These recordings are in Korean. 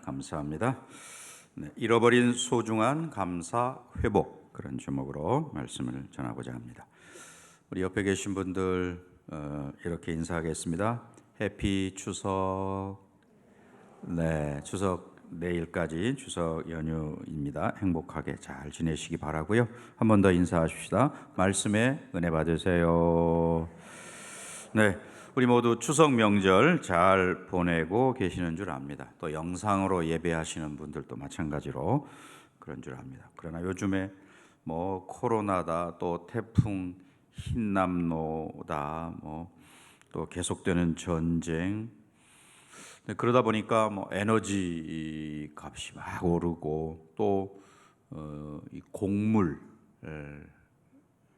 감사합니다. 네, 잃어버린 소중한 감사 회복, 그런 제목으로 말씀을 전하고자 합니다. 우리 옆에 계신 분들 이렇게 인사하겠습니다. 해피 추석. 네, 추석 내일까지 추석 연휴입니다. 행복하게 잘 지내시기 바라고요. 한 번 더 인사하십시다. 말씀에 은혜 받으세요. 네, 우리 모두 추석 명절 잘 보내고 계시는 줄 압니다. 또 영상으로 예배하시는 분들도 마찬가지로 그런 줄 압니다. 그러나 요즘에 뭐 코로나다, 또 태풍 흰남노다, 뭐 또 계속되는 전쟁, 그러다 보니까 뭐 에너지 값이 막 오르고 또 이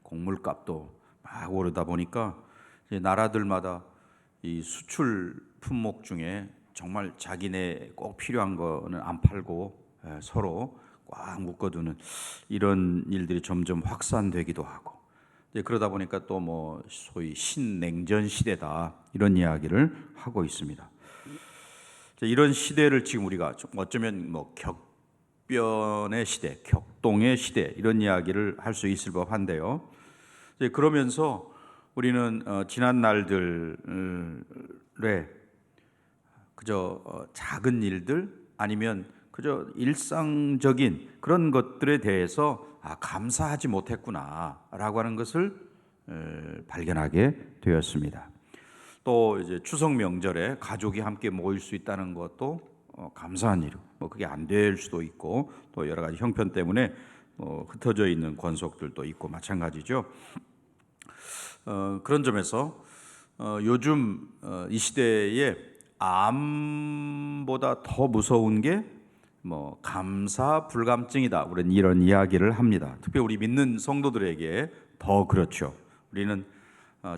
곡물값도 막 오르다 보니까 이제 나라들마다 이 수출 품목 중에 정말 자기네 꼭 필요한 거는 안 팔고 서로 꽉 묶어두는 이런 일들이 점점 확산되기도 하고, 이제 그러다 보니까 또 뭐 소위 신냉전 시대다, 이런 이야기를 하고 있습니다. 이런 시대를 지금 우리가 어쩌면 뭐 격변의 시대, 격동의 시대, 이런 이야기를 할 수 있을 법한데요. 그러면서 우리는 지난 날들에 그저 작은 일들, 아니면 그저 일상적인 그런 것들에 대해서 감사하지 못했구나라고 하는 것을 발견하게 되었습니다. 또 이제 추석 명절에 가족이 함께 모일 수 있다는 것도 감사한 일이고, 뭐 그게 안 될 수도 있고, 또 여러 가지 형편 때문에 흩어져 있는 권속들도 있고 마찬가지죠. 그런 점에서 요즘 이 시대에 암보다 더 무서운 게 뭐 감사 불감증이다, 우리는 이런 이야기를 합니다. 특히 우리 믿는 성도들에게 더 그렇죠. 우리는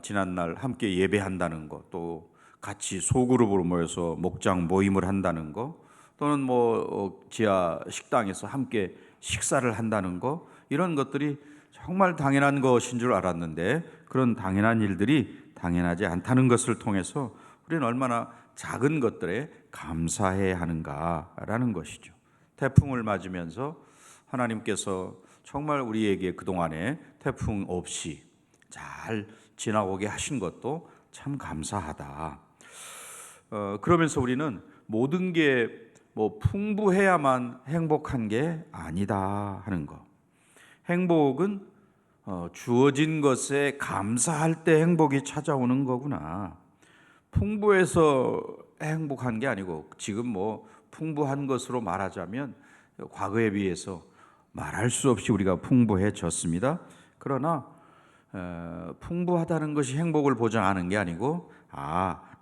지난날 함께 예배한다는 것, 또 같이 소그룹으로 모여서 목장 모임을 한다는 것, 또는 뭐 지하 식당에서 함께 식사를 한다는 것, 이런 것들이 정말 당연한 것인 줄 알았는데, 그런 당연한 일들이 당연하지 않다는 것을 통해서 우리는 얼마나 작은 것들에 감사해야 하는가라는 것이죠. 태풍을 맞으면서 하나님께서 정말 우리에게 그동안에 태풍 없이 잘 지나오게 하신 것도 참 감사하다. 그러면서 우리는 모든 게 뭐 풍부해야만 행복한 게 아니다 하는 것. 행복은 주어진 것에 감사할 때 행복이 찾아오는 거구나. 풍부해서 행복한 게 아니고, 지금 뭐 풍부한 것으로 말하자면 과거에 비해서 말할 수 없이 우리가 풍부해졌습니다. 그러나 풍부하다는 것이 행복을 보장하는 게 아니고,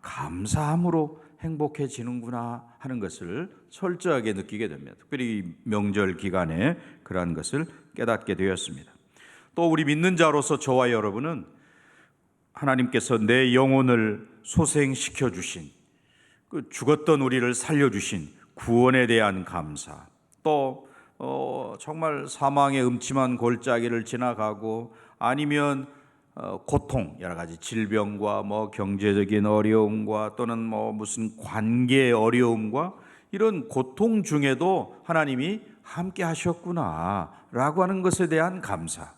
감사함으로 행복해지는구나 하는 것을 철저하게 느끼게 됩니다. 특별히 명절 기간에 그러한 것을 깨닫게 되었습니다. 또 우리 믿는 자로서 저와 여러분은 하나님께서 내 영혼을 소생시켜 주신, 그 죽었던 우리를 살려주신 구원에 대한 감사, 또 정말 사망의 음침한 골짜기를 지나가고, 아니면 고통, 여러 가지 질병과 뭐 경제적인 어려움과, 또는 뭐 무슨 관계의 어려움과, 이런 고통 중에도 하나님이 함께 하셨구나라고 하는 것에 대한 감사,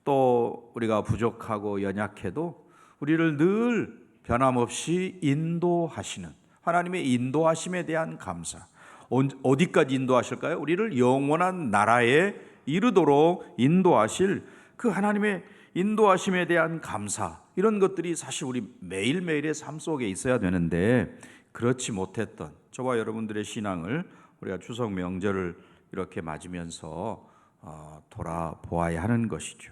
또 우리가 부족하고 연약해도 우리를 늘 변함없이 인도하시는 하나님의 인도하심에 대한 감사. 어디까지 인도하실까요? 우리를 영원한 나라에 이르도록 인도하실 그 하나님의 인도하심에 대한 감사, 이런 것들이 사실 우리 매일매일의 삶 속에 있어야 되는데, 그렇지 못했던 저와 여러분들의 신앙을 우리가 추석 명절을 이렇게 맞으면서 돌아보아야 하는 것이죠.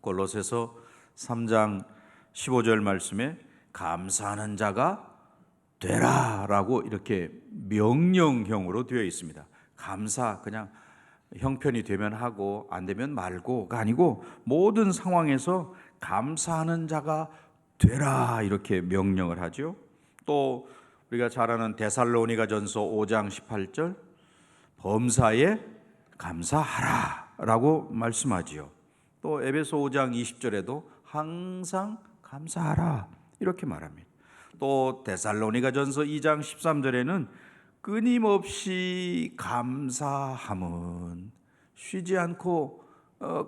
골로새서 3장 15절 말씀에 감사하는 자가 되라라고 이렇게 명령형으로 되어 있습니다. 감사 그냥 형편이 되면 하고 안 되면 말고가 아니고, 모든 상황에서 감사하는 자가 되라, 이렇게 명령을 하죠. 또 우리가 잘 아는 데살로니가전서 5장 18절 범사에 감사하라라고 말씀하지요. 또 에베소 5장 20절에도 항상 감사하라, 이렇게 말합니다. 또 데살로니가전서 2장 13절에는 끊임없이 감사함은 쉬지 않고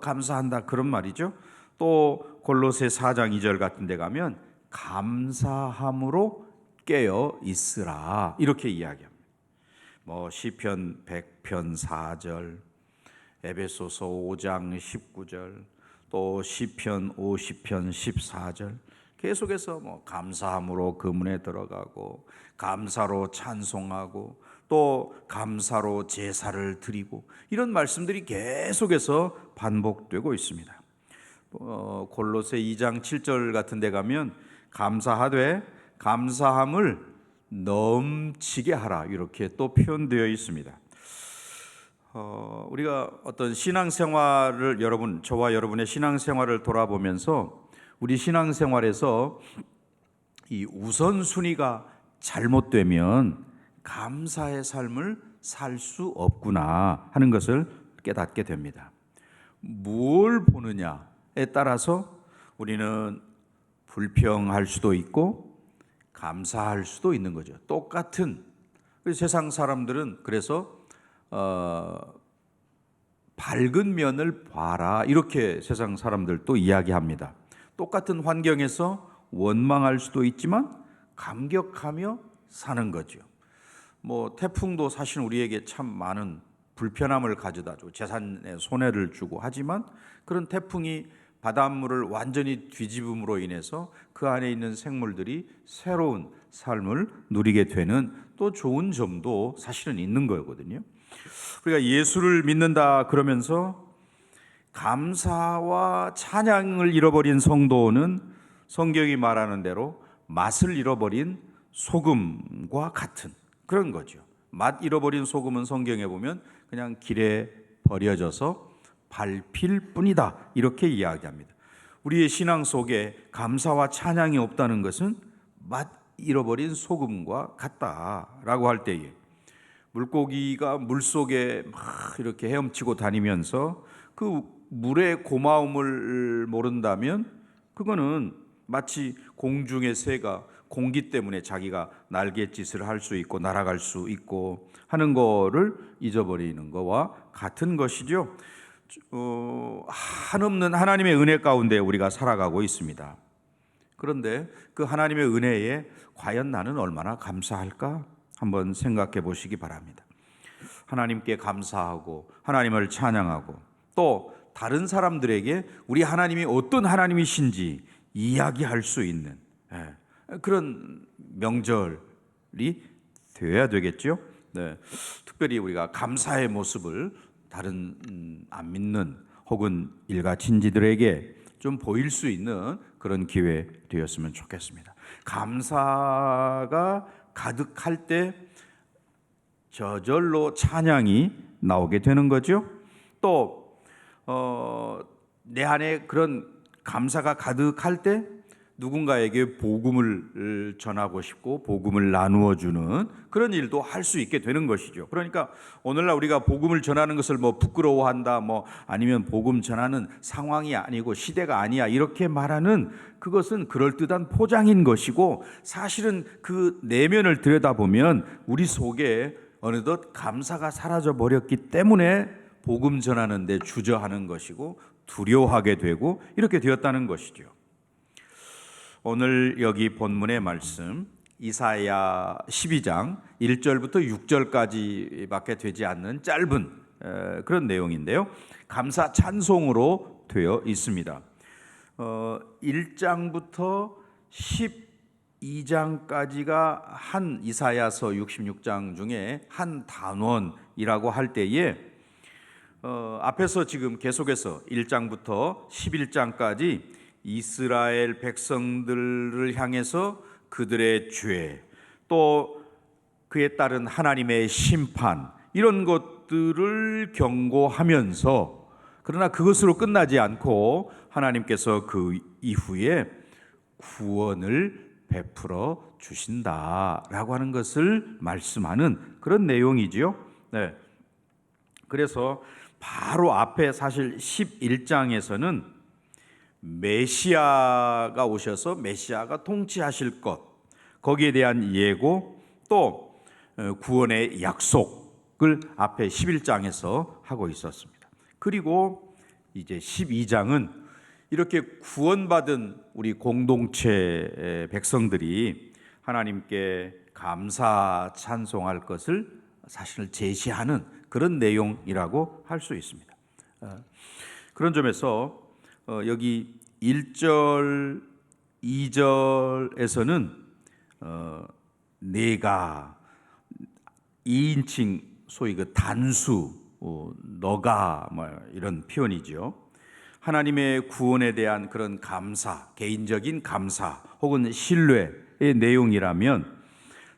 감사한다 그런 말이죠. 또 골로새 4장 2절 같은 데 가면 감사함으로 깨어 있으라 이렇게 이야기합니다. 뭐 시편 100편 4절, 에베소서 5장 19절, 또 시편 50편 14절 계속해서 뭐 감사함으로 그 문에 들어가고 감사로 찬송하고 또 감사로 제사를 드리고 이런 말씀들이 계속해서 반복되고 있습니다. 골로새 2장 7절 같은 데 가면 감사하되 감사함을 넘치게 하라 이렇게 또 표현되어 있습니다. 우리가 어떤 신앙생활을 저와 여러분의 신앙생활을 돌아보면서 우리 신앙생활에서 이 우선순위가 잘못되면 감사의 삶을 살 수 없구나 하는 것을 깨닫게 됩니다. 뭘 보느냐에 따라서 우리는 불평할 수도 있고 감사할 수도 있는 거죠. 똑같은 세상 사람들은 그래서 밝은 면을 봐라 이렇게 세상 사람들도 이야기합니다. 똑같은 환경에서 원망할 수도 있지만 감격하며 사는 거죠. 뭐 태풍도 사실 우리에게 참 많은 불편함을 가져다 주고 재산에 손해를 주고 하지만 그런 태풍이 바닷물을 완전히 뒤집음으로 인해서 그 안에 있는 생물들이 새로운 삶을 누리게 되는 또 좋은 점도 사실은 있는 거거든요. 우리가 예수를 믿는다 그러면서 감사와 찬양을 잃어버린 성도는 성경이 말하는 대로 맛을 잃어버린 소금과 같은 그런 거죠. 맛 잃어버린 소금은 성경에 보면 그냥 길에 버려져서 밟힐 뿐이다 이렇게 이야기합니다. 우리의 신앙 속에 감사와 찬양이 없다는 것은 맛 잃어버린 소금과 같다라고 할 때에 물고기가 물속에 막 이렇게 헤엄치고 다니면서 그 물의 고마움을 모른다면 그거는 마치 공중의 새가 공기 때문에 자기가 날갯짓을 할 수 있고 날아갈 수 있고 하는 거를 잊어버리는 거와 같은 것이죠. 한없는 하나님의 은혜 가운데 우리가 살아가고 있습니다. 그런데 그 하나님의 은혜에 과연 나는 얼마나 감사할까? 한번 생각해 보시기 바랍니다. 하나님께 감사하고 하나님을 찬양하고 또 다른 사람들에게 우리 하나님이 어떤 하나님이신지 이야기할 수 있는 그런 명절이 되어야 되겠죠. 네. 특별히 우리가 감사의 모습을 다른 안 믿는 혹은 일가친지들에게 좀 보일 수 있는 그런 기회 되었으면 좋겠습니다. 감사가 가득할 때 저절로 찬양이 나오게 되는 거죠. 또 내 안에 그런 감사가 가득할 때 누군가에게 복음을 전하고 싶고 복음을 나누어 주는 그런 일도 할 수 있게 되는 것이죠. 그러니까 오늘날 우리가 복음을 전하는 것을 뭐 부끄러워한다, 뭐 아니면 복음 전하는 상황이 아니고 시대가 아니야 이렇게 말하는 그것은 그럴듯한 포장인 것이고 사실은 그 내면을 들여다보면 우리 속에 어느덧 감사가 사라져 버렸기 때문에 복음 전하는 데 주저하는 것이고 두려워하게 되고 이렇게 되었다는 것이죠. 오늘 여기 본문의 말씀 이사야 12장 1절부터 6절까지밖에 되지 않는 짧은 그런 내용인데요. 감사 찬송으로 되어 있습니다. 1장부터 12장까지가 한 이사야서 66장 중에 한 단원이라고 할 때에 앞에서 지금 계속해서 1장부터 11장까지 이스라엘 백성들을 향해서 그들의 죄, 또 그에 따른 하나님의 심판 이런 것들을 경고하면서 그러나 그것으로 끝나지 않고 하나님께서 그 이후에 구원을 베풀어 주신다라고 하는 것을 말씀하는 그런 내용이지요. 네. 그래서 바로 앞에 사실 11장에서는 메시아가 오셔서 메시아가 통치하실 것 거기에 대한 예고 또 구원의 약속을 앞에 11장에서 하고 있었습니다. 그리고 이제 12장은 이렇게 구원받은 우리 공동체 백성들이 하나님께 감사 찬송할 것을 사실 제시하는 그런 내용이라고 할 수 있습니다. 그런 점에서 여기 1절, 2절에서는 내가 2인칭 소위 그 단수, 너가 뭐 이런 표현이죠. 하나님의 구원에 대한 그런 감사, 개인적인 감사 혹은 신뢰의 내용이라면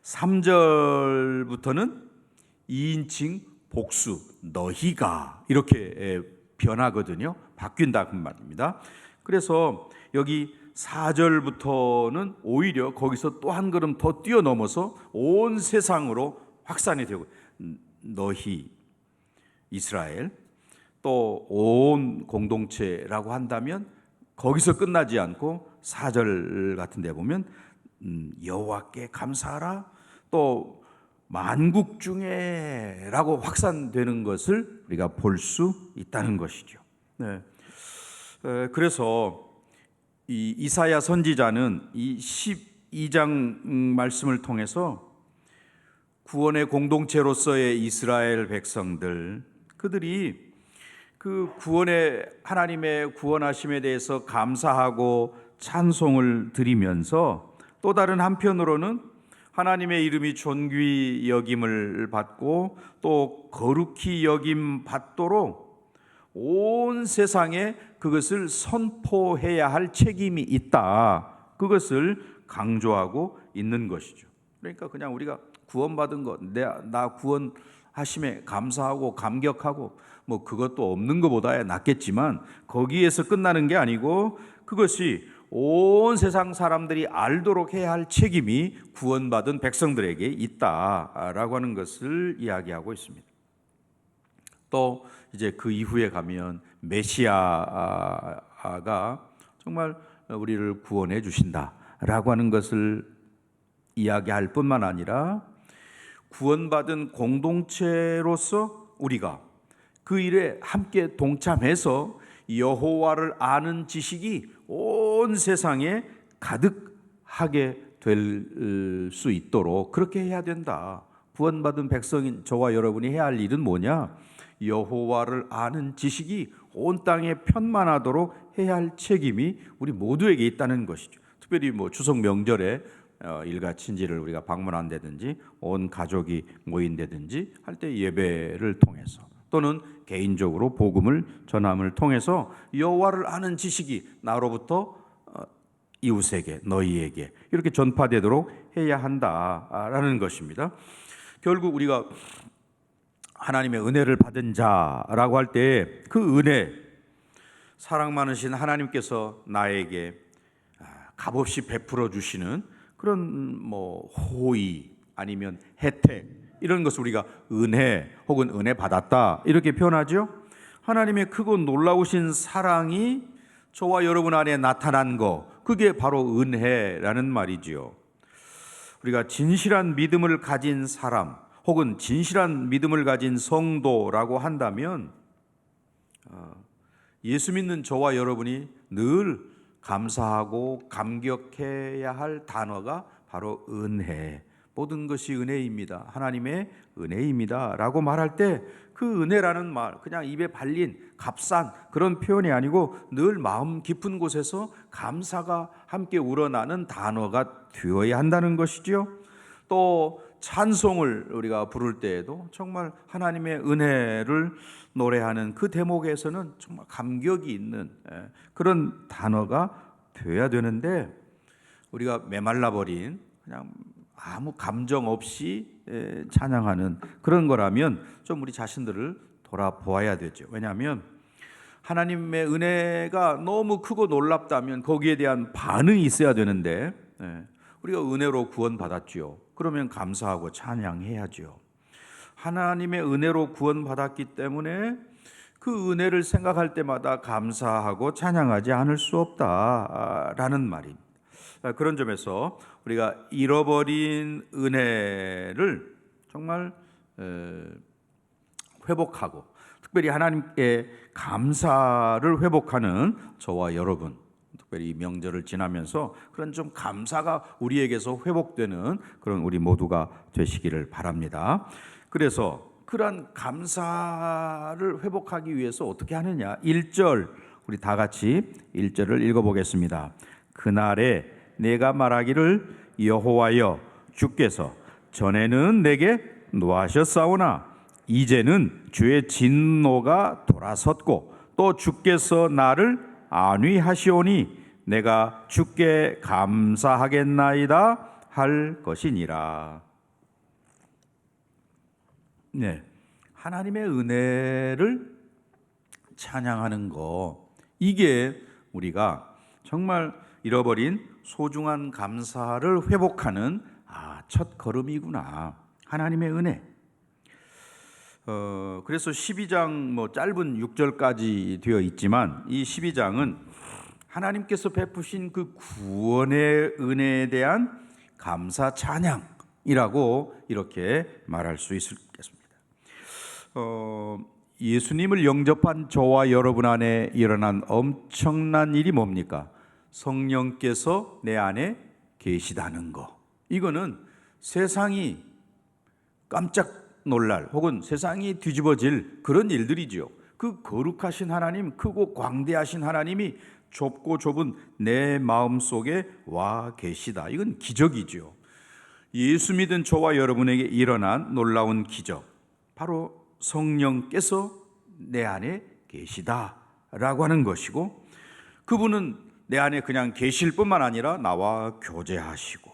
3절부터는 2인칭 복수, 너희가 이렇게 변하거든요. 바뀐다 그 말입니다. 그래서 여기 4절부터는 오히려 거기서 또 한 걸음 더 뛰어넘어서 온 세상으로 확산이 되고, 너희 이스라엘 또 온 공동체라고 한다면 거기서 끝나지 않고 4절 같은 데 보면 여호와께 감사하라, 또 만국 중에 라고 확산되는 것을 우리가 볼 수 있다는 것이죠. 네. 그래서 이 이사야 선지자는 이 12장 말씀을 통해서 구원의 공동체로서의 이스라엘 백성들, 그들이 그 구원의 하나님의 구원하심에 대해서 감사하고 찬송을 드리면서 또 다른 한편으로는 하나님의 이름이 존귀 여김을 받고 또 거룩히 여김 받도록 온 세상에 그것을 선포해야 할 책임이 있다, 그것을 강조하고 있는 것이죠. 그러니까 그냥 우리가 구원받은 것, 나 구원하심에 감사하고 감격하고 뭐 그것도 없는 것보다 낫겠지만 거기에서 끝나는 게 아니고 그것이 온 세상 사람들이 알도록 해야 할 책임이 구원받은 백성들에게 있다라고 하는 것을 이야기하고 있습니다. 또 이제 그 이후에 가면 메시아가 정말 우리를 구원해 주신다라고 하는 것을 이야기할 뿐만 아니라 구원받은 공동체로서 우리가 그 일에 함께 동참해서 여호와를 아는 지식이 온 세상에 가득하게 될 수 있도록 그렇게 해야 된다. 구원받은 백성인 저와 여러분이 해야 할 일은 뭐냐? 여호와를 아는 지식이 온 땅에 편만하도록 해야 할 책임이 우리 모두에게 있다는 것이죠. 특별히 뭐 추석 명절에 일가 친지를 우리가 방문한다든지 온 가족이 모인다든지 할 때 예배를 통해서 또는 개인적으로 복음을 전함을 통해서 여호와를 아는 지식이 나로부터 이웃에게, 너희에게 이렇게 전파되도록 해야 한다라는 것입니다. 결국 우리가 하나님의 은혜를 받은 자라고 할 때 그 은혜, 사랑 많으신 하나님께서 나에게 값없이 베풀어 주시는 그런 뭐 호의 아니면 혜택, 이런 것을 우리가 은혜 혹은 은혜 받았다 이렇게 표현하죠. 하나님의 크고 놀라우신 사랑이 저와 여러분 안에 나타난 거, 그게 바로 은혜라는 말이지요. 우리가 진실한 믿음을 가진 사람 혹은 진실한 믿음을 가진 성도라고 한다면 예수 믿는 저와 여러분이 늘 감사하고 감격해야 할 단어가 바로 은혜, 모든 것이 은혜입니다, 하나님의 은혜입니다 라고 말할 때 그 은혜라는 말, 그냥 입에 발린 값싼 그런 표현이 아니고 늘 마음 깊은 곳에서 감사가 함께 우러나는 단어가 되어야 한다는 것이죠. 또 찬송을 우리가 부를 때에도 정말 하나님의 은혜를 노래하는 그 대목에서는 정말 감격이 있는 그런 단어가 되어야 되는데, 우리가 메말라버린 그냥 아무 감정 없이 찬양하는 그런 거라면 좀 우리 자신들을 돌아보아야 되죠. 왜냐하면 하나님의 은혜가 너무 크고 놀랍다면 거기에 대한 반응이 있어야 되는데 우리가 은혜로 구원받았지요. 그러면 감사하고 찬양해야죠. 하나님의 은혜로 구원받았기 때문에 그 은혜를 생각할 때마다 감사하고 찬양하지 않을 수 없다라는 말입니다. 그런 점에서 우리가 잃어버린 은혜를 정말 회복하고 특별히 하나님께 감사를 회복하는 저와 여러분, 특별히 명절을 지나면서 그런 좀 감사가 우리에게서 회복되는 그런 우리 모두가 되시기를 바랍니다. 그래서 그런 감사를 회복하기 위해서 어떻게 하느냐? 1절 우리 다 같이 1절을 읽어보겠습니다. 그날에 내가 말하기를 여호와여 주께서 전에는 내게 노하셨사오나 이제는 주의 진노가 돌아섰고 또 주께서 나를 안위하시오니 내가 주께 감사하겠나이다 할 것이니라. 네, 하나님의 은혜를 찬양하는 거, 이게 우리가 정말 잃어버린 소중한 감사를 회복하는 첫 걸음이구나. 하나님의 은혜. 그래서 12장 짧은 6절까지 되어 있지만 이 12장은 하나님께서 베푸신 그 구원의 은혜에 대한 감사 찬양이라고 이렇게 말할 수 있겠습니다. 예수님을 영접한 저와 여러분 안에 일어난 엄청난 일이 뭡니까? 성령께서 내 안에 계시다는 거. 이거는 세상이 깜짝 놀랄 혹은 세상이 뒤집어질 그런 일들이지요. 그 거룩하신 하나님, 크고 광대하신 하나님이 좁고 좁은 내 마음속에 와 계시다. 이건 기적이지요. 예수 믿은 저와 여러분에게 일어난 놀라운 기적, 바로 성령께서 내 안에 계시다라고 하는 것이고, 그분은 내 안에 그냥 계실 뿐만 아니라 나와 교제하시고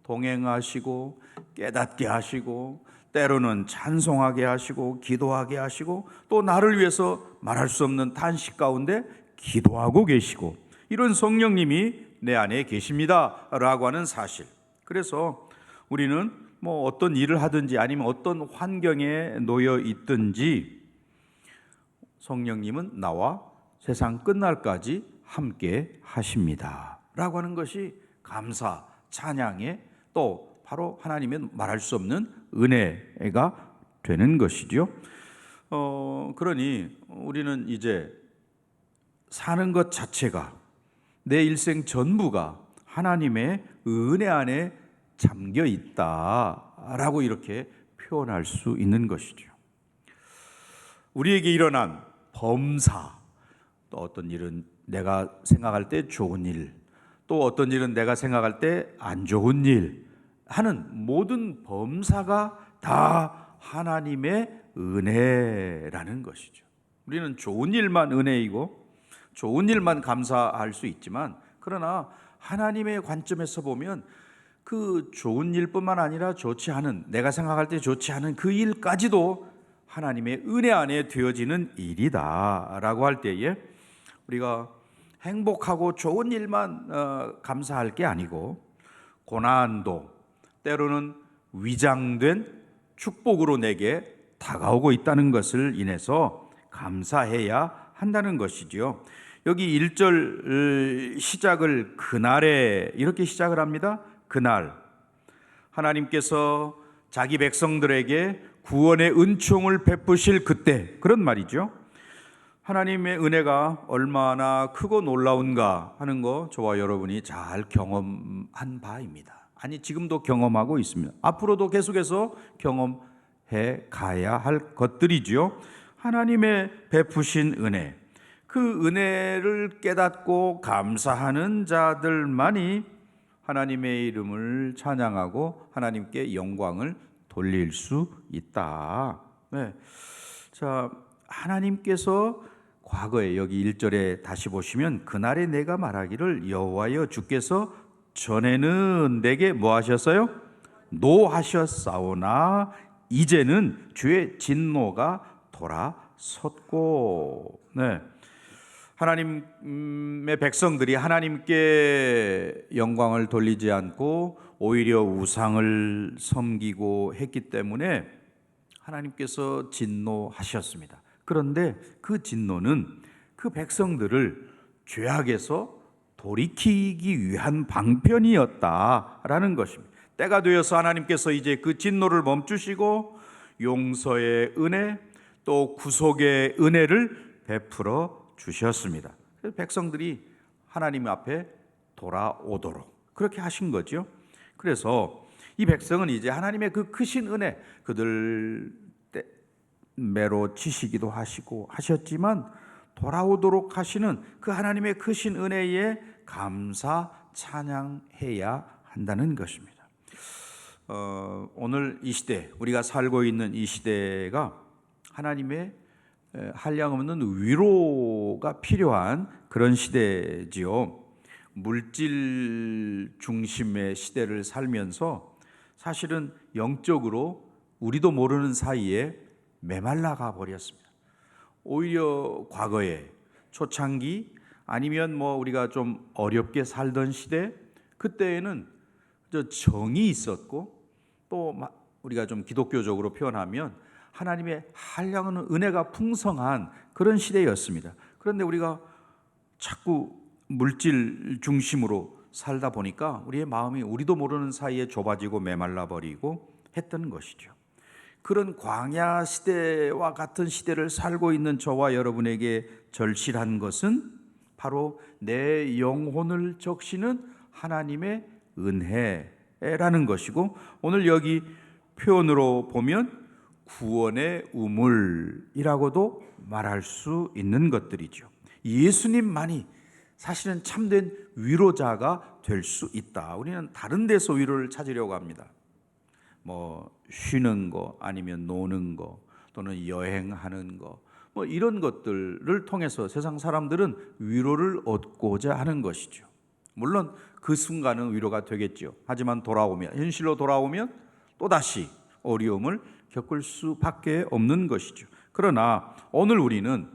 동행하시고 깨닫게 하시고 때로는 찬송하게 하시고 기도하게 하시고 또 나를 위해서 말할 수 없는 탄식 가운데 기도하고 계시고, 이런 성령님이 내 안에 계십니다라고 하는 사실. 그래서 우리는 어떤 일을 하든지 아니면 어떤 환경에 놓여 있든지 성령님은 나와 세상 끝날까지 함께 하십니다 라고 하는 것이 감사, 찬양의 또 바로 하나님의 말할 수 없는 은혜가 되는 것이죠. 그러니 우리는 이제 사는 것 자체가, 내 일생 전부가 하나님의 은혜 안에 잠겨 있다라고 이렇게 표현할 수 있는 것이죠. 우리에게 일어난 범사, 또 어떤 일은 내가 생각할 때 좋은 일, 또 어떤 일은 내가 생각할 때 안 좋은 일 하는 모든 범사가 다 하나님의 은혜라는 것이죠. 우리는 좋은 일만 은혜이고 좋은 일만 감사할 수 있지만, 그러나 하나님의 관점에서 보면 그 좋은 일뿐만 아니라 좋지 않은, 내가 생각할 때 좋지 않은 그 일까지도 하나님의 은혜 안에 되어지는 일이다라고 할 때에 우리가 행복하고 좋은 일만 감사할 게 아니고 고난도 때로는 위장된 축복으로 내게 다가오고 있다는 것을 인해서 감사해야 한다는 것이지요. 여기 1절 시작을 그날에 이렇게 시작을 합니다. 그날 하나님께서 자기 백성들에게 구원의 은총을 베푸실 그때, 그런 말이죠. 하나님의 은혜가 얼마나 크고 놀라운가 하는 거 저와 여러분이 잘 경험한 바입니다. 아니, 지금도 경험하고 있습니다. 앞으로도 계속해서 경험해 가야 할 것들이지요. 하나님의 베푸신 은혜, 그 은혜를 깨닫고 감사하는 자들만이 하나님의 이름을 찬양하고 하나님께 영광을 돌릴 수 있다. 네. 자, 하나님께서 과거에 여기 1절에 다시 보시면 그날에 내가 말하기를 여호와여 주께서 전에는 내게 뭐 하셨어요? 노하셨사오나 이제는 주의 진노가 돌아섰고. 네. 하나님의 백성들이 하나님께 영광을 돌리지 않고 오히려 우상을 섬기고 했기 때문에 하나님께서 진노하셨습니다. 그런데 그 진노는 그 백성들을 죄악에서 돌이키기 위한 방편이었다라는 것입니다. 때가 되어서 하나님께서 이제 그 진노를 멈추시고 용서의 은혜 또 구속의 은혜를 베풀어 주셨습니다. 그래서 백성들이 하나님 앞에 돌아오도록 그렇게 하신 거죠. 그래서 이 백성은 이제 하나님의 그 크신 은혜, 그들 매로 치시기도 하시고 하셨지만 돌아오도록 하시는 그 하나님의 크신 은혜에 감사 찬양해야 한다는 것입니다. 오늘 이 시대, 우리가 살고 있는 이 시대가 하나님의 한량없는 위로가 필요한 그런 시대지요. 물질 중심의 시대를 살면서 사실은 영적으로 우리도 모르는 사이에 메말라가 버렸습니다. 오히려 과거에 초창기 아니면 우리가 좀 어렵게 살던 시대, 그때에는 정이 있었고 또 우리가 좀 기독교적으로 표현하면 하나님의 한량없는 은혜가 풍성한 그런 시대였습니다. 그런데 우리가 자꾸 물질 중심으로 살다 보니까 우리의 마음이 우리도 모르는 사이에 좁아지고 메말라 버리고 했던 것이죠. 그런 광야 시대와 같은 시대를 살고 있는 저와 여러분에게 절실한 것은 바로 내 영혼을 적시는 하나님의 은혜라는 것이고, 오늘 여기 표현으로 보면 구원의 우물이라고도 말할 수 있는 것들이죠. 예수님만이 사실은 참된 위로자가 될 수 있다. 우리는 다른 데서 위로를 찾으려고 합니다. 쉬는 거 아니면 노는 거 또는 여행하는 거 이런 것들을 통해서 세상 사람들은 위로를 얻고자 하는 것이죠. 물론 그 순간은 위로가 되겠죠. 하지만 현실로 돌아오면 또다시 어려움을 겪을 수밖에 없는 것이죠. 그러나 오늘 우리는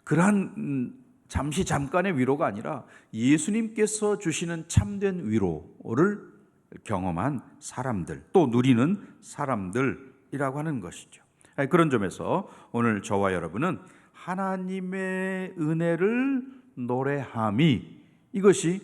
그러한 잠깐의 위로가 아니라 예수님께서 주시는 참된 위로를 경험한 사람들, 또 누리는 사람들이라고 하는 것이죠. 그런 점에서 오늘 저와 여러분은 하나님의 은혜를 노래함이, 이것이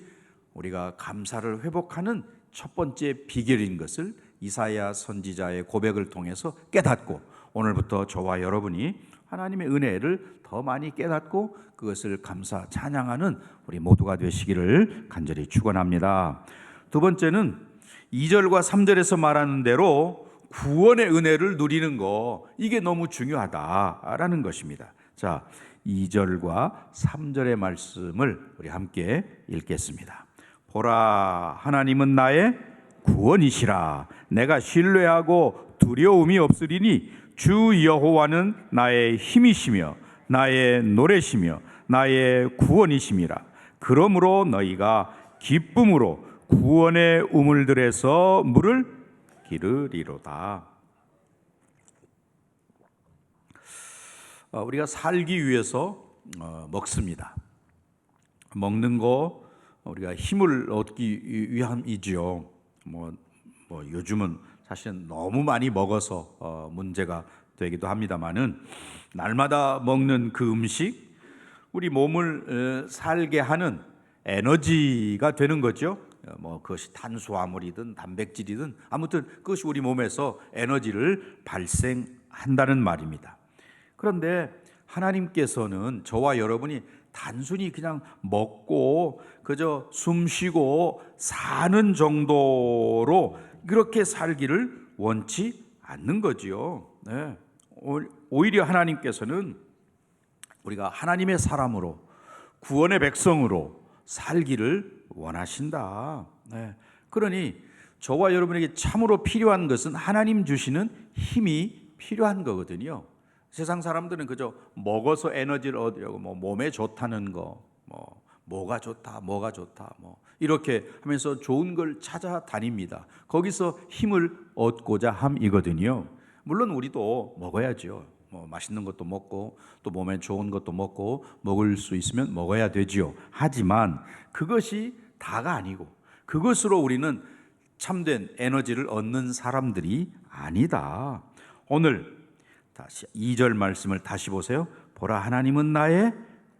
우리가 감사를 회복하는 첫 번째 비결인 것을 이사야 선지자의 고백을 통해서 깨닫고, 오늘부터 저와 여러분이 하나님의 은혜를 더 많이 깨닫고 그것을 감사 찬양하는 우리 모두가 되시기를 간절히 축원합니다. 두 번째는 2절과 3절에서 말하는 대로 구원의 은혜를 누리는 거, 이게 너무 중요하다라는 것입니다. 자, 2절과 3절의 말씀을 우리 함께 읽겠습니다. 보라, 하나님은 나의 구원이시라. 내가 신뢰하고 두려움이 없으리니 주 여호와는 나의 힘이시며 나의 노래시며 나의 구원이심이라. 그러므로 너희가 기쁨으로 구원의 우물들에서 물을 기르리로다. 우리가 살기 위해서 먹습니다. 먹는 거 우리가 힘을 얻기 위함이지요. 요즘은 사실은 너무 많이 먹어서 문제가 되기도 합니다만은, 날마다 먹는 그 음식, 우리 몸을 살게 하는 에너지가 되는 거죠. 그것이 탄수화물이든 단백질이든 아무튼 그것이 우리 몸에서 에너지를 발생한다는 말입니다. 그런데 하나님께서는 저와 여러분이 단순히 그냥 먹고 그저 숨 쉬고 사는 정도로 그렇게 살기를 원치 않는 거지요. 네. 오히려 하나님께서는 우리가 하나님의 사람으로, 구원의 백성으로 살기를 원하신다. 네. 그러니 저와 여러분에게 참으로 필요한 것은 하나님 주시는 힘이 필요한 거거든요. 세상 사람들은 그저 먹어서 에너지를 얻으려고 몸에 좋다는 거, 뭐가 좋다 이렇게 하면서 좋은 걸 찾아다닙니다. 거기서 힘을 얻고자 함이거든요. 물론 우리도 먹어야죠. 맛있는 것도 먹고 또 몸에 좋은 것도 먹고, 먹을 수 있으면 먹어야 되지요. 하지만 그것이 다가 아니고, 그것으로 우리는 참된 에너지를 얻는 사람들이 아니다. 오늘 다시 2절 말씀을 다시 보세요. 보라, 하나님은 나의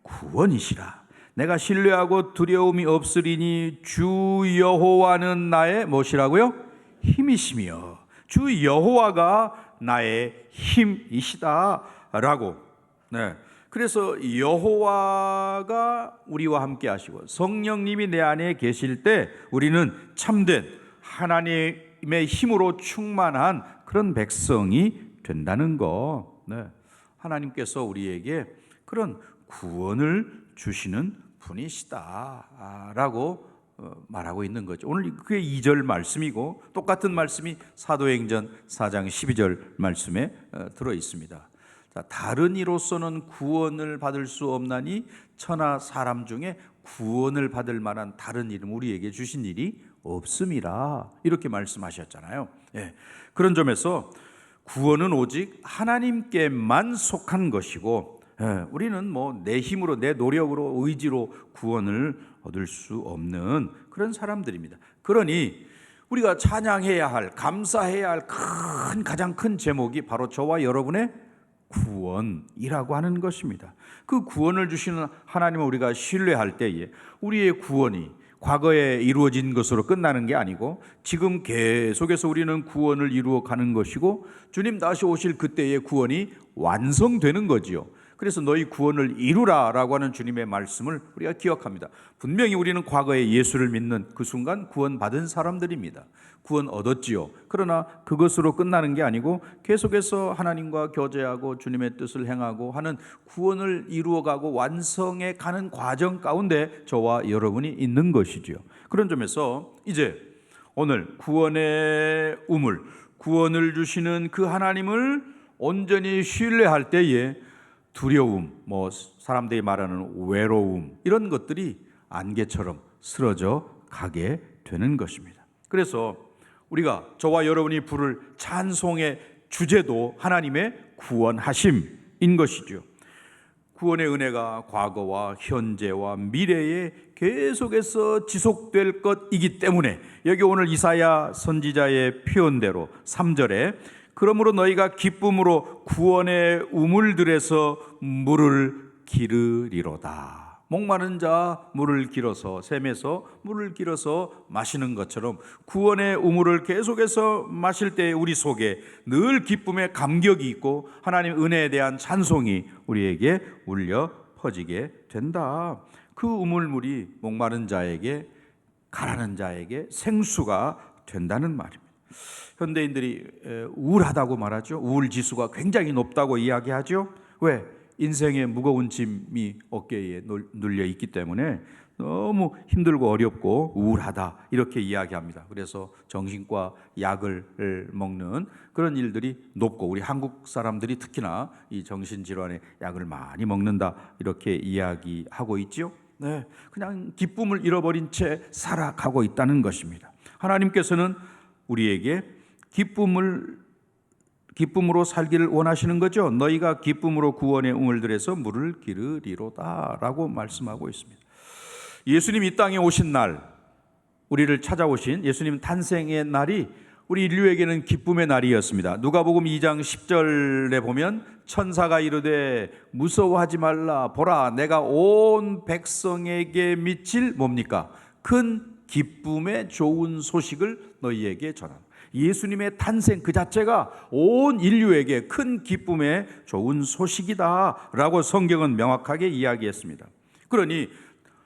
구원이시라. 내가 신뢰하고 두려움이 없으리니 주 여호와는 나의 무엇이라고요? 힘이시며 주 여호와가 나의 힘이시다라고. 네. 그래서 여호와가 우리와 함께 하시고 성령님이 내 안에 계실 때 우리는 참된 하나님의 힘으로 충만한 그런 백성이 된다는 거. 네. 하나님께서 우리에게 그런 구원을 주시는 분이시다라고 말하고 있는 거죠. 오늘 그게 2절 말씀이고 똑같은 말씀이 사도행전 4장 12절 말씀에 들어 있습니다. 자, 다른 이로서는 구원을 받을 수 없나니 천하 사람 중에 구원을 받을 만한 다른 이름 우리에게 주신 일이 없음이라 이렇게 말씀하셨잖아요. 예, 그런 점에서 구원은 오직 하나님께만 속한 것이고 우리는 뭐 내 힘으로 내 노력으로 의지로 구원을 얻을 수 없는 그런 사람들입니다. 그러니 우리가 찬양해야 할 감사해야 할 가장 큰 제목이 바로 저와 여러분의 구원이라고 하는 것입니다. 그 구원을 주시는 하나님을 우리가 신뢰할 때에 우리의 구원이 과거에 이루어진 것으로 끝나는 게 아니고 지금 계속해서 우리는 구원을 이루어 가는 것이고 주님 다시 오실 그때의 구원이 완성되는 거지요. 그래서 너희 구원을 이루라라고 하는 주님의 말씀을 우리가 기억합니다. 분명히 우리는 과거에 예수를 믿는 그 순간 구원받은 사람들입니다. 구원 얻었지요. 그러나 그것으로 끝나는 게 아니고 계속해서 하나님과 교제하고 주님의 뜻을 행하고 하는 구원을 이루어가고 완성해 가는 과정 가운데 저와 여러분이 있는 것이지요. 그런 점에서 이제 오늘 구원의 우물, 구원을 주시는 그 하나님을 온전히 신뢰할 때에 두려움, 뭐 사람들이 말하는 외로움 이런 것들이 안개처럼 쓰러져 가게 되는 것입니다. 그래서 우리가 저와 여러분이 부를 찬송의 주제도 하나님의 구원하심인 것이죠. 구원의 은혜가 과거와 현재와 미래에 계속해서 지속될 것이기 때문에 여기 오늘 이사야 선지자의 표현대로 3절에 그러므로 너희가 기쁨으로 구원의 우물들에서 물을 기르리로다. 목마른 자 물을 길어서 샘에서 물을 길어서 마시는 것처럼 구원의 우물을 계속해서 마실 때 우리 속에 늘 기쁨의 감격이 있고 하나님 은혜에 대한 찬송이 우리에게 울려 퍼지게 된다. 그 우물물이 목마른 자에게 가라는 자에게 생수가 된다는 말입니다. 현대인들이 우울하다고 말하죠. 우울 지수가 굉장히 높다고 이야기하죠. 왜? 인생의 무거운 짐이 어깨에 눌려 있기 때문에 너무 힘들고 어렵고 우울하다 이렇게 이야기합니다. 그래서 정신과 약을 먹는 그런 일들이 높고 우리 한국 사람들이 특히나 이 정신질환의 약을 많이 먹는다 이렇게 이야기하고 있죠. 네, 그냥 기쁨을 잃어버린 채 살아가고 있다는 것입니다. 하나님께서는 우리에게 기쁨으로 살기를 원하시는 거죠. 너희가 기쁨으로 구원의 우물들에서 물을 기르리로다 라고 말씀하고 있습니다. 예수님 이 땅에 오신 날, 우리를 찾아오신 예수님 탄생의 날이 우리 인류에게는 기쁨의 날이었습니다. 누가복음 2장 10절에 보면 천사가 이르되 무서워하지 말라 보라 내가 온 백성에게 미칠 뭡니까? 큰 기쁨의 좋은 소식을 너희에게 전한다. 예수님의 탄생 그 자체가 온 인류에게 큰 기쁨의 좋은 소식이다 라고 성경은 명확하게 이야기했습니다. 그러니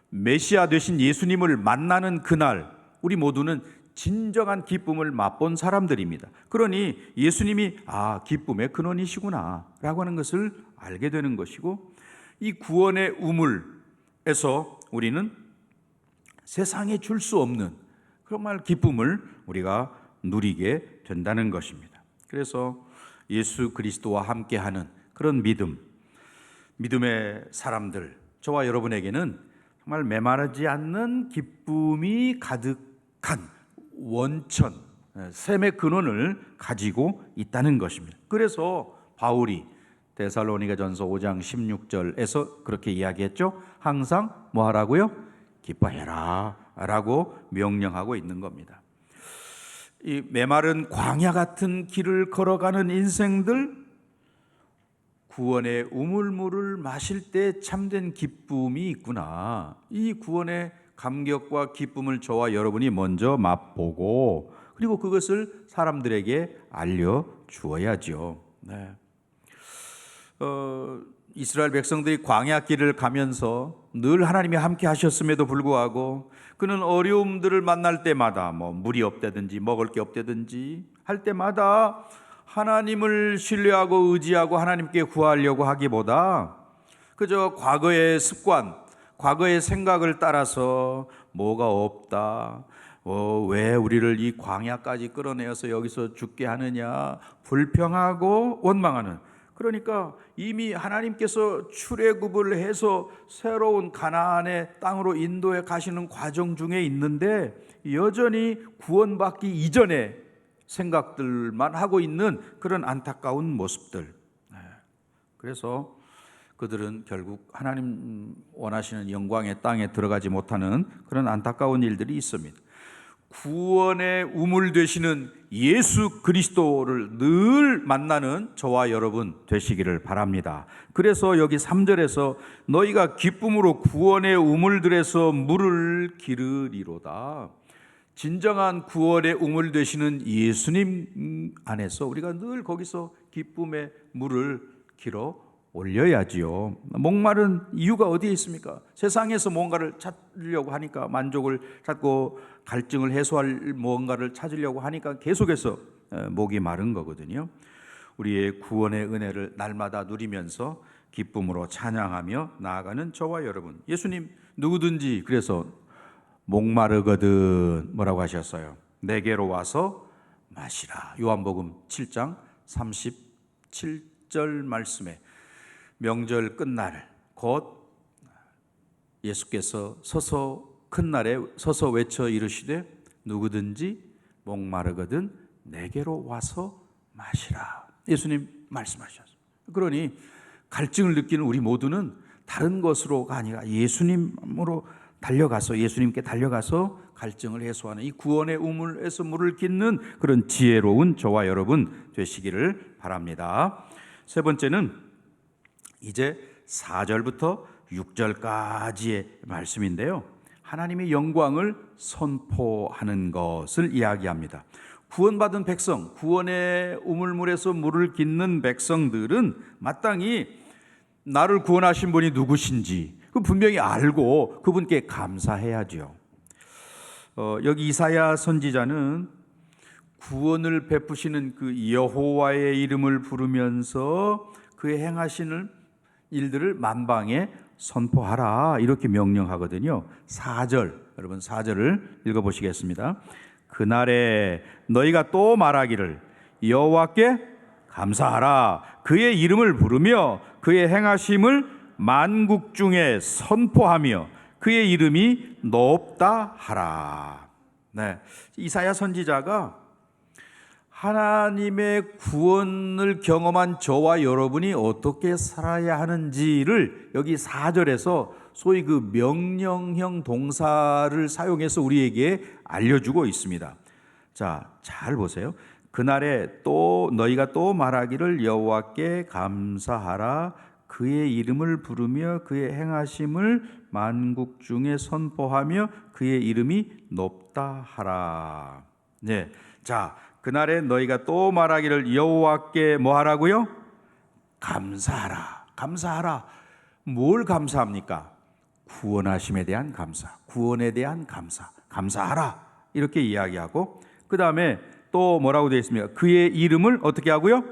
메시아 되신 예수님을 만나는 그날 우리 모두는 진정한 기쁨을 맛본 사람들입니다. 그러니 예수님이 기쁨의 근원이시구나 라고 하는 것을 알게 되는 것이고 이 구원의 우물에서 우리는 세상에 줄 수 없는 정말 기쁨을 우리가 누리게 된다는 것입니다. 그래서 예수 그리스도와 함께하는 그런 믿음의 사람들, 저와 여러분에게는 정말 메마르지 않는 기쁨이 가득한 원천, 샘의 근원을 가지고 있다는 것입니다. 그래서 바울이 데살로니가전서 5장 16절에서 그렇게 이야기했죠. 항상 뭐 하라고요? 기뻐해라 라고 명령하고 있는 겁니다. 이 메마른 광야 같은 길을 걸어가는 인생들, 구원의 우물물을 마실 때 참된 기쁨이 있구나. 이 구원의 감격과 기쁨을 저와 여러분이 먼저 맛보고 그리고 그것을 사람들에게 알려주어야죠. 네. 이스라엘 백성들이 광야길을 가면서 늘 하나님이 함께 하셨음에도 불구하고 그는 어려움들을 만날 때마다 물이 없다든지 먹을 게 없다든지 할 때마다 하나님을 신뢰하고 의지하고 하나님께 구하려고 하기보다 그저 과거의 습관, 과거의 생각을 따라서 뭐가 없다, 왜 우리를 이 광야까지 끌어내어서 여기서 죽게 하느냐, 불평하고 원망하는, 그러니까 이미 하나님께서 출애굽을 해서 새로운 가나안의 땅으로 인도해 가시는 과정 중에 있는데 여전히 구원받기 이전의 생각들만 하고 있는 그런 안타까운 모습들. 그래서 그들은 결국 하나님 원하시는 영광의 땅에 들어가지 못하는 그런 안타까운 일들이 있습니다. 구원의 우물 되시는 예수 그리스도를 늘 만나는 저와 여러분 되시기를 바랍니다. 그래서 여기 3절에서 너희가 기쁨으로 구원의 우물들에서 물을 기르리로다. 진정한 구원의 우물 되시는 예수님 안에서 우리가 늘 거기서 기쁨의 물을 길어 올려야지요. 목마른 이유가 어디에 있습니까? 세상에서 뭔가를 찾으려고 하니까, 만족을 찾고 갈증을 해소할 뭔가를 찾으려고 하니까 계속해서 목이 마른 거거든요. 우리의 구원의 은혜를 날마다 누리면서 기쁨으로 찬양하며 나아가는 저와 여러분, 예수님 누구든지 그래서 목마르거든 뭐라고 하셨어요? 내게로 와서 마시라. 요한복음 7장 37절 말씀에 명절 끝날 곧 예수께서 서서 큰 날에 서서 외쳐 이르시되 누구든지 목마르거든 내게로 와서 마시라. 예수님 말씀하셨습니다. 그러니 갈증을 느끼는 우리 모두는 다른 것으로가 아니라 예수님으로 달려가서, 예수님께 달려가서 갈증을 해소하는 이 구원의 우물에서 물을 깃는 그런 지혜로운 저와 여러분 되시기를 바랍니다. 세 번째는 이제 4절부터 6절까지의 말씀인데요, 하나님의 영광을 선포하는 것을 이야기합니다. 구원받은 백성, 구원의 우물물에서 물을 깃는 백성들은 마땅히 나를 구원하신 분이 누구신지 그 분명히 알고 그분께 감사해야죠. 여기 이사야 선지자는 구원을 베푸시는 그 여호와의 이름을 부르면서 그의 행하시는 일들을 만방에 선포하라 이렇게 명령하거든요. 4절, 여러분 4절을 읽어보시겠습니다. 그날에 너희가 또 말하기를 여호와께 감사하라. 그의 이름을 부르며 그의 행하심을 만국 중에 선포하며 그의 이름이 높다 하라. 네, 이사야 선지자가 하나님의 구원을 경험한 저와 여러분이 어떻게 살아야 하는지를 여기 4절에서 소위 그 명령형 동사를 사용해서 우리에게 알려주고 있습니다. 자, 잘 보세요. 그날에 또 너희가 또 말하기를 여호와께 감사하라. 그의 이름을 부르며 그의 행하심을 만국 중에 선포하며 그의 이름이 높다 하라. 네, 자, 그날에 너희가 또 말하기를 여호와께 뭐 하라고요? 감사하라. 감사하라. 뭘 감사합니까? 구원하심에 대한 감사, 구원에 대한 감사, 감사하라 이렇게 이야기하고, 그 다음에 또 뭐라고 되어 있습니까? 그의 이름을 어떻게 하고요?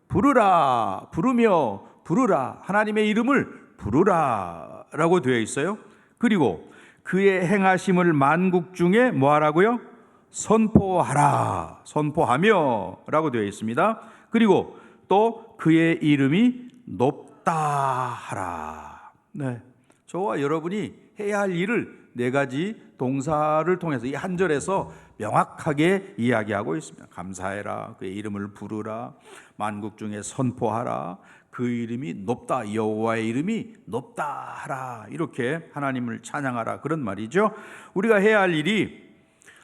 부르라. 부르며 부르라. 하나님의 이름을 부르라 라고 되어 있어요. 그리고 그의 행하심을 만국 중에 뭐 하라고요? 선포하라. 선포하며 라고 되어 있습니다. 그리고 또 그의 이름이 높다 하라. 네, 저와 여러분이 해야 할 일을 네 가지 동사를 통해서 이 한 절에서 명확하게 이야기하고 있습니다. 감사해라. 그의 이름을 부르라. 만국 중에 선포하라. 그 이름이 높다. 여호와의 이름이 높다 하라. 이렇게 하나님을 찬양하라 그런 말이죠. 우리가 해야 할 일이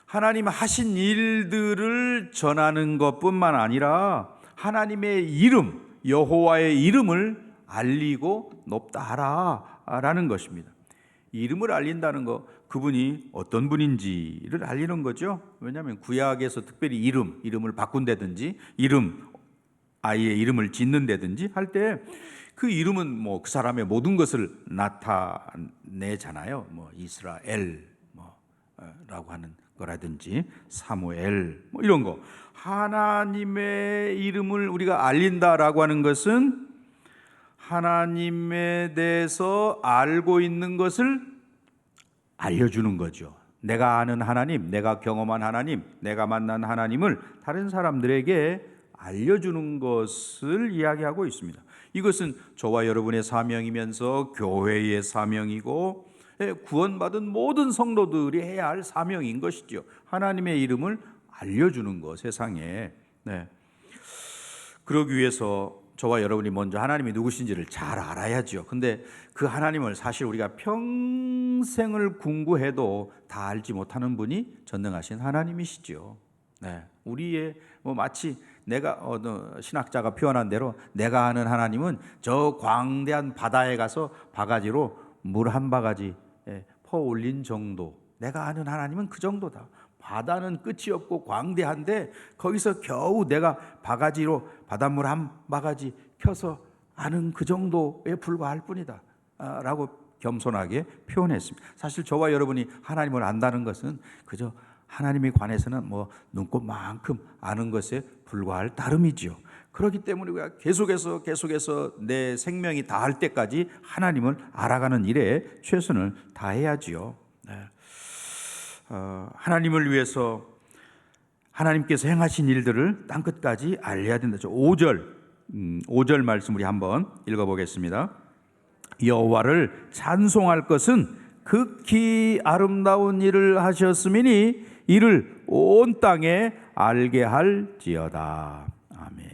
하나님 하신 일들을 전하는 것뿐만 아니라 하나님의 이름, 여호와의 이름을 알리고 높다 하라 라는 것입니다. 이름을 알린다는 거, 그분이 어떤 분인지를 알리는 거죠. 왜냐하면 구약에서 특별히 이름을 바꾼다든지 아이의 이름을 짓는다든지 할 때 그 이름은 뭐 그 사람의 모든 것을 나타내잖아요. 뭐 이스라엘 라고 하는 거라든지 사무엘 뭐 이런 거, 하나님의 이름을 우리가 알린다라고 하는 것은 하나님에 대해서 알고 있는 것을 알려주는 거죠. 내가 아는 하나님, 내가 경험한 하나님, 내가 만난 하나님을 다른 사람들에게 알려주는 것을 이야기하고 있습니다. 이것은 저와 여러분의 사명이면서 교회의 사명이고 구원받은 모든 성도들이 해야 할 사명인 것이죠. 하나님의 이름을 알려주는 것, 세상에. 그러기 위해서 저와 여러분이 먼저 하나님이 누구신지를 잘 알아야죠. 근데 그 하나님을 사실 우리가 평생을 궁구해도 다 알지 못하는 분이 전능하신 하나님이시죠. 우리의 마치 내가 신학자가 표현한 대로 내가 아는 하나님은 저 광대한 바다에 가서 바가지로 물 한 바가지 퍼 올린 정도. 내가 아는 하나님은 그 정도다. 바다는 끝이 없고 광대한데 거기서 겨우 내가 바가지로 바닷물 한 바가지 펴서 아는 그 정도에 불과할 뿐이다 라고 겸손하게 표현했습니다. 사실 저와 여러분이 하나님을 안다는 것은 그저 하나님에 관해서는 눈곱만큼 아는 것에 불과할 따름이지요. 그렇기 때문에 우리가 계속해서 내 생명이 다할 때까지 하나님을 알아가는 일에 최선을 다해야지요. 하나님을 위해서 하나님께서 행하신 일들을 땅끝까지 알려야 된다. 5절 말씀 우리 한번 읽어보겠습니다. 여호와를 찬송할 것은 극히 아름다운 일을 하셨음이니 이를 온 땅에 알게 할지어다. 아멘.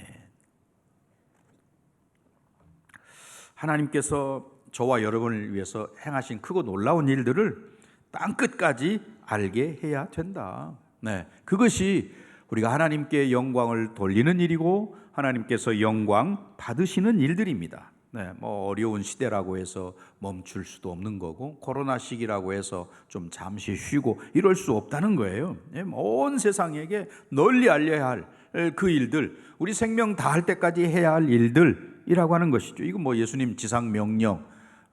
하나님께서 저와 여러분을 위해서 행하신 크고 놀라운 일들을 땅끝까지 알게 해야 된다. 그것이 우리가 하나님께 영광을 돌리는 일이고 하나님께서 영광 받으시는 일들입니다. 어려운 시대라고 해서 멈출 수도 없는 거고 코로나 시기라고 해서 좀 잠시 쉬고 이럴 수 없다는 거예요. 온 세상에게 널리 알려야 할 그 일들, 우리 생명 다할 때까지 해야 할 일들이라고 하는 것이죠. 이건 예수님 지상 명령,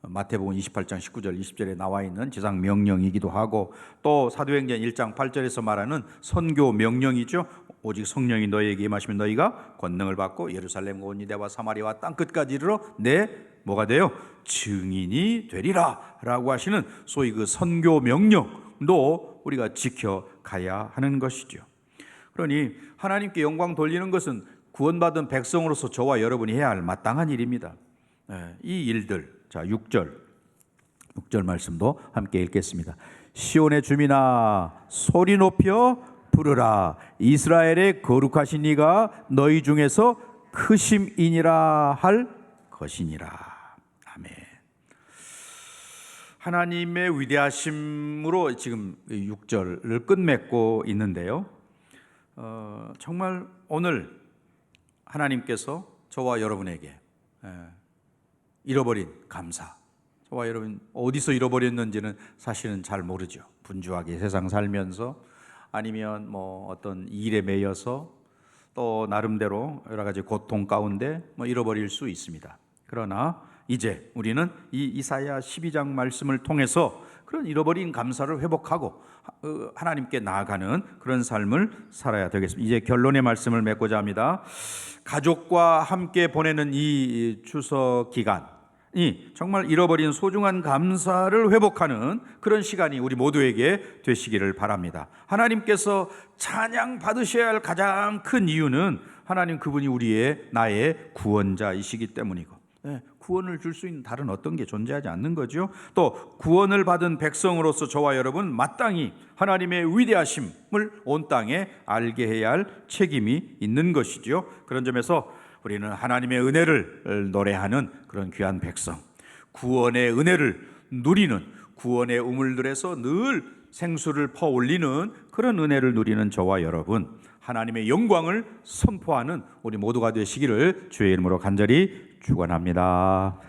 마태복음 28장 19절 20절에 나와 있는 지상 명령이기도 하고 또 사도행전 1장 8절에서 말하는 선교 명령이죠. 오직 성령이 너희에게 임하시면 너희가 권능을 받고 예루살렘과 온 유대와 사마리아와 땅끝까지 이르러 내 뭐가 돼요? 증인이 되리라 라고 하시는 소위 그 선교 명령도 우리가 지켜가야 하는 것이죠. 그러니 하나님께 영광 돌리는 것은 구원받은 백성으로서 저와 여러분이 해야 할 마땅한 일입니다. 이 일들, 자 6절 말씀도 함께 읽겠습니다. 시온의 주민아 소리 높여 부르라. 이스라엘의 거룩하신 이가 너희 중에서 크심이니라 할 것이니라. 아멘. 하나님의 위대하심으로 지금 6절을 끝맺고 있는데요. 정말 오늘 하나님께서 저와 여러분에게 잃어버린 감사, 저와 여러분 어디서 잃어버렸는지는 사실은 잘 모르죠. 분주하게 세상 살면서 아니면 어떤 일에 매여서 또 나름대로 여러 가지 고통 가운데 잃어버릴 수 있습니다. 그러나 이제 우리는 이 이사야 12장 말씀을 통해서 그런 잃어버린 감사를 회복하고 하나님께 나아가는 그런 삶을 살아야 되겠습니다. 이제 결론의 말씀을 맺고자 합니다. 가족과 함께 보내는 이 추석 기간이 정말 잃어버린 소중한 감사를 회복하는 그런 시간이 우리 모두에게 되시기를 바랍니다. 하나님께서 찬양 받으셔야 할 가장 큰 이유는 하나님 그분이 나의 구원자이시기 때문이고 구원을 줄 수 있는 다른 어떤 게 존재하지 않는 거죠. 또 구원을 받은 백성으로서 저와 여러분 마땅히 하나님의 위대하심을 온 땅에 알게 해야 할 책임이 있는 것이죠. 그런 점에서 우리는 하나님의 은혜를 노래하는 그런 귀한 백성, 구원의 은혜를 누리는, 구원의 우물들에서 늘 생수를 퍼올리는 그런 은혜를 누리는 저와 여러분, 하나님의 영광을 선포하는 우리 모두가 되시기를 주의 이름으로 간절히 축원합니다.